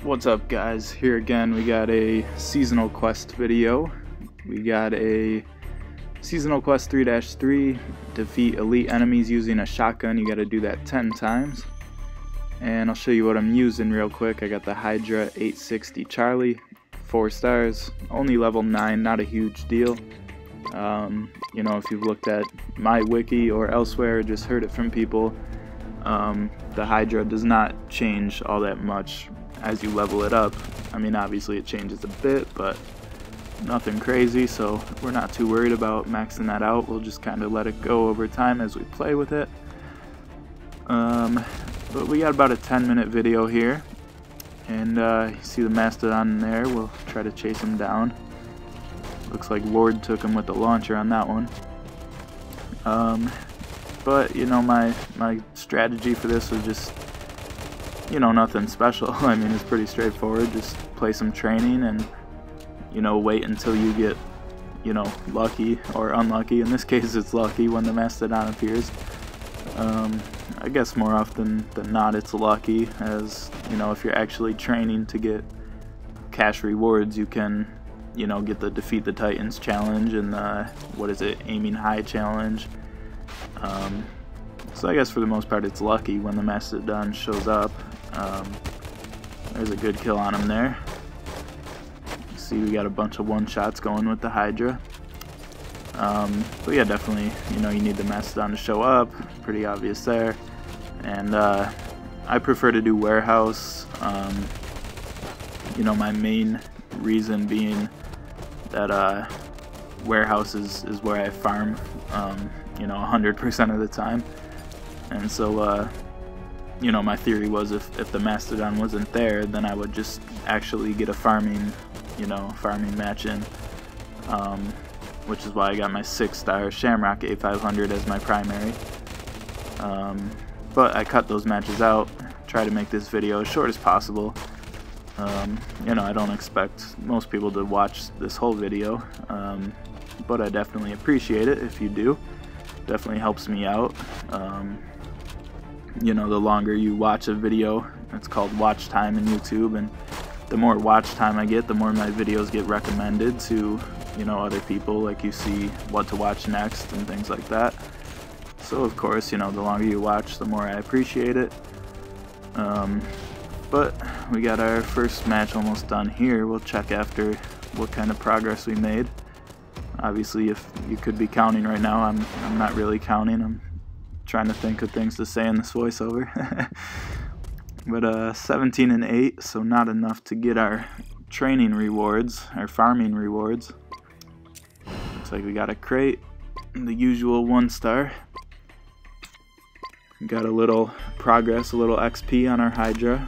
What's up, guys? Here again, we got a seasonal quest video. We got a seasonal quest 3-3, defeat elite enemies using a shotgun. You got to do that 10 times. And I'll show you what I'm using real quick. I got the Hydra 860 Charlie, 4 stars, only level 9, not a huge deal. You know, if you've looked at my wiki or elsewhere, just heard it from people, the Hydra does not change all that much as you level it up. I mean, obviously it changes a bit, but nothing crazy, so we're not too worried about maxing that out. We'll just kind of let it go over time as we play with it. But we got about a 10-minute video here, and you see the Mastodon in there. We'll try to chase him down. Looks like Ward took him with the launcher on that one. But you know, my strategy for this was just, you know, nothing special. I mean, it's pretty straightforward. Just play some training and, you know, wait until you get, you know, lucky or unlucky. In this case, it's lucky when the Mastodon appears. I guess more often than not, it's lucky, as, you know, if you're actually training to get cash rewards, you can, you know, get the Defeat the Titans challenge and the, what is it, Aiming High challenge. So I guess for the most part it's lucky when the Mastodon shows up. There's a good kill on him there. You see, we got a bunch of one-shots going with the Hydra. But yeah, definitely, you know, you need the Mastodon to show up. Pretty obvious there. And I prefer to do warehouse. You know, my main reason being that warehouse is where I farm, you know, 100% of the time. And so, you know, my theory was if the Mastodon wasn't there, then I would just actually get a farming, you know, farming match in, which is why I got my 6-star Shamrock A500 as my primary. But I cut those matches out, try to make this video as short as possible. You know, I don't expect most people to watch this whole video, but I definitely appreciate it if you do. Definitely helps me out. You know, the longer you watch a video, it's called watch time in YouTube, and the more watch time I get, the more my videos get recommended to, you know, other people. Like, you see what to watch next and things like that. So of course, you know, the longer you watch, the more I appreciate it. But we got our first match almost done here. We'll check after what kind of progress we made. Obviously, if you could be counting right now, I'm not really counting. I'm trying to think of things to say in this voiceover. But 17 and 8, so not enough to get our training rewards, our farming rewards. Looks like we got a crate, the usual 1-star. Got a little progress, a little XP on our Hydra.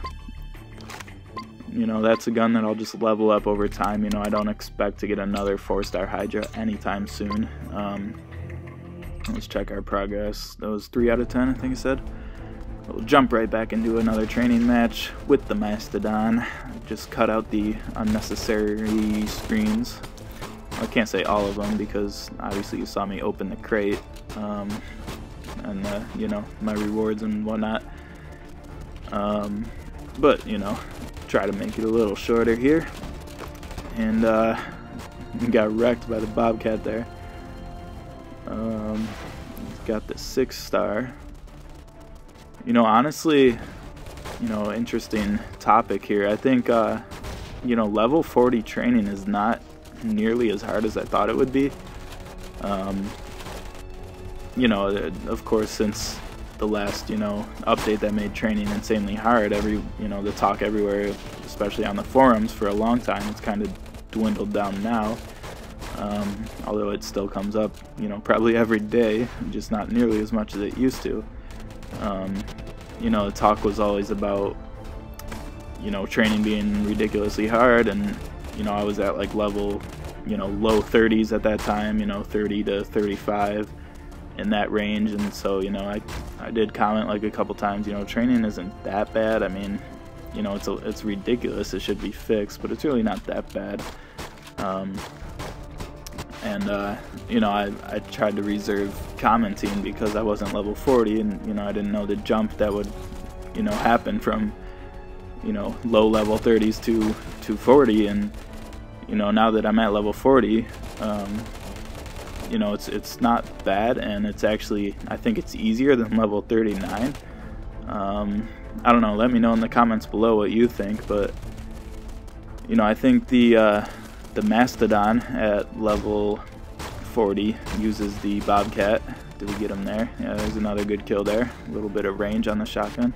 You know, that's a gun that I'll just level up over time. You know, I don't expect to get another 4-star Hydra anytime soon. Let's check our progress. That was 3 out of 10, I think I said. We'll jump right back into another training match with the Mastodon. Just cut out the unnecessary screens. I can't say all of them because obviously you saw me open the crate. And you know, my rewards and whatnot. But you know, try to make it a little shorter here. And got wrecked by the Bobcat there. Got the 6-star. You know, honestly, you know, interesting topic here. I think you know, level 40 training is not nearly as hard as I thought it would be. You know, of course, since the last, you know, update that made training insanely hard, you know, the talk everywhere, especially on the forums for a long time, it's kind of dwindled down now. Although it still comes up, you know, probably every day, just not nearly as much as it used to. You know, the talk was always about, you know, training being ridiculously hard, and, you know, I was at like level, you know, low 30s at that time, you know, 30 to 35. In that range. And so, you know, I did comment like a couple times, you know, training isn't that bad. I mean, you know, it's ridiculous, it should be fixed, but it's really not that bad. You know, I tried to reserve commenting because I wasn't level 40, and, you know, I didn't know the jump that would, you know, happen from you know, low level 30s to 40, and you know, now that I'm at level 40, you know, it's not bad, and it's actually, I think it's easier than level 39. I don't know, let me know in the comments below what you think, but you know, I think the Mastodon at level 40 uses the Bobcat. Did we get him there? Yeah, there's another good kill there. A little bit of range on the shotgun.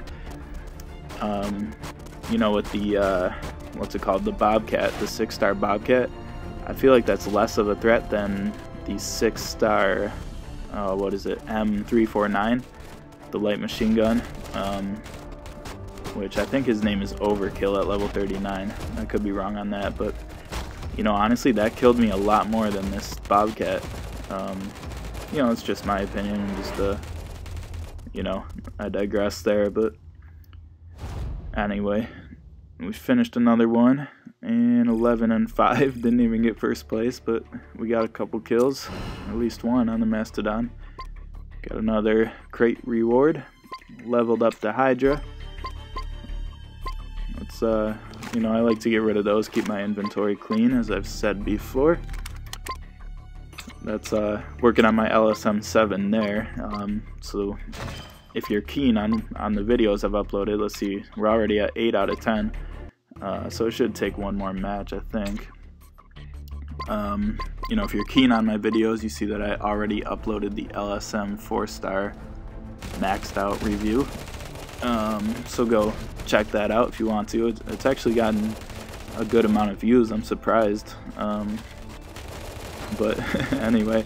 You know, with the what's it called, the Bobcat, the 6-star Bobcat, I feel like that's less of a threat than the 6-star what is it, M349, the light machine gun, which I think his name is Overkill at level 39. I could be wrong on that, but you know, honestly, that killed me a lot more than this Bobcat. You know, it's just my opinion, just you know, I digress there, but anyway, we finished another one, and 11 and 5, didn't even get first place, but we got a couple kills, at least one on the Mastodon. Got another crate reward, leveled up the Hydra. Let's, you know, I like to get rid of those, keep my inventory clean, as I've said before. That's working on my LSM7 there, so if you're keen on the videos I've uploaded, let's see, we're already at 8 out of 10, so it should take one more match, I think. You know, if you're keen on my videos, you see that I already uploaded the LSM 4-star maxed out review, so go check that out if you want to. It's actually gotten a good amount of views, I'm surprised, but anyway,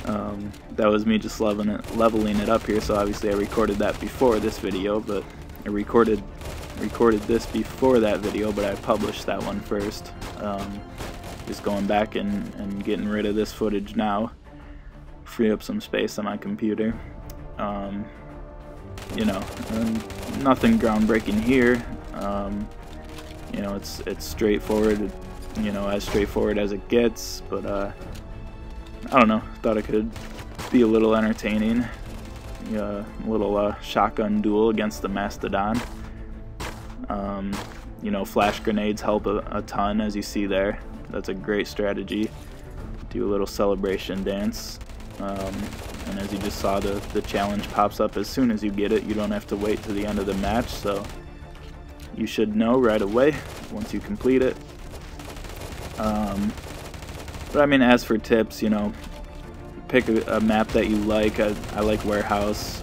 that was me just leveling it up here. So obviously I recorded that before this video, but I recorded this before that video, but I published that one first. Just going back and getting rid of this footage now, free up some space on my computer. You know, nothing groundbreaking here. You know, it's straightforward, you know, as straightforward as it gets, but I don't know, thought it could be a little entertaining. A little shotgun duel against the Mastodon. You know, flash grenades help a ton, as you see there. That's a great strategy. Do a little celebration dance. And as you just saw, the challenge pops up as soon as you get it. You don't have to wait to the end of the match, so you should know right away once you complete it. But I mean, as for tips, you know, pick a map that you like. I like Warehouse.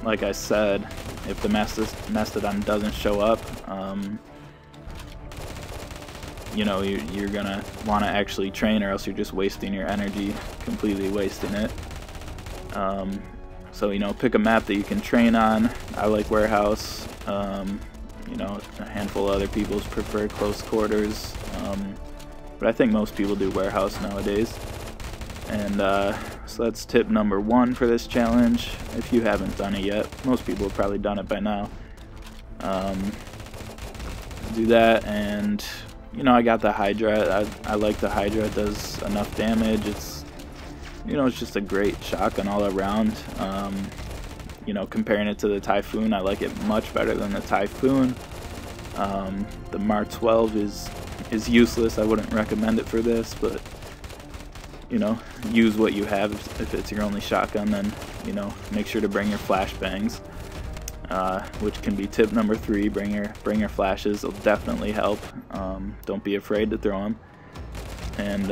Like I said, if the Mastodon doesn't show up, you know, you're gonna want to actually train, or else you're just wasting your energy, completely wasting it. So, you know, pick a map that you can train on. I like Warehouse. You know, a handful of other people prefer close quarters, but I think most people do Warehouse nowadays. And so that's tip number 1 for this challenge, if you haven't done it yet. Most people have probably done it by now. Do that, and you know, I got the Hydra. I like the Hydra. It does enough damage. It's, you know, it's just a great shotgun all around. You know, comparing it to the Typhoon, I like it much better than the Typhoon. The Mark 12 is useless. I wouldn't recommend it for this, but you know, use what you have. If it's your only shotgun, then you know, make sure to bring your flashbangs, which can be tip number 3. Bring your flashes. It'll definitely help. Don't be afraid to throw them. And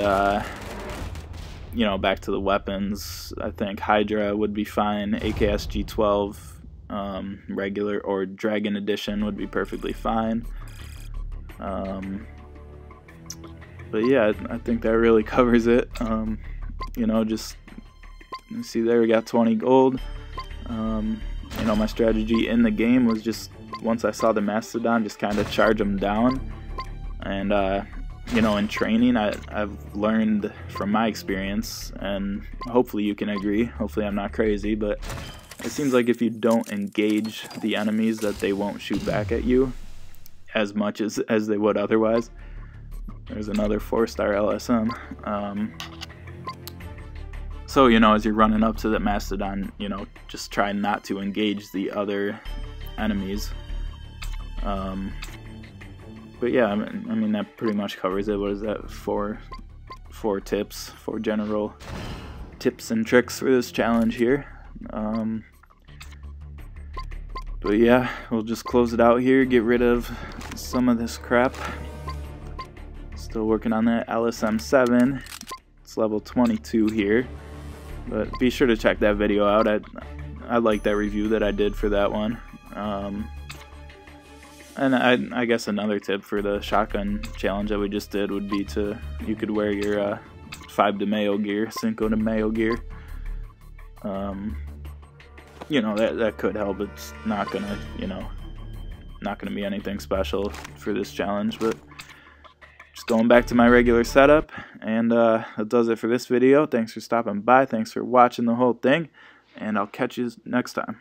you know, back to the weapons, I think Hydra would be fine. AKS G12 regular or Dragon Edition would be perfectly fine. But yeah, I think that really covers it. You know, just see there, we got 20 gold. You know, my strategy in the game was just, once I saw the Mastodon, just kind of charge them down. And you know, in training, I've learned from my experience, and hopefully you can agree, hopefully I'm not crazy, but it seems like if you don't engage the enemies, that they won't shoot back at you as much as they would otherwise. There's another 4-star LSM. So, you know, as you're running up to the Mastodon, you know, just try not to engage the other enemies. But yeah, I mean that pretty much covers it. What is that? Four tips, 4 general tips and tricks for this challenge here. But yeah, we'll just close it out here, get rid of some of this crap. Still working on that LSM7. It's level 22 here, but be sure to check that video out. I like that review that I did for that one. And I guess another tip for the shotgun challenge that we just did would be you could wear your 5 de Mayo gear, Cinco de Mayo gear. You know, that could help. It's not gonna, not gonna be anything special for this challenge, but just going back to my regular setup, and that does it for this video. Thanks for stopping by, thanks for watching the whole thing, and I'll catch you next time.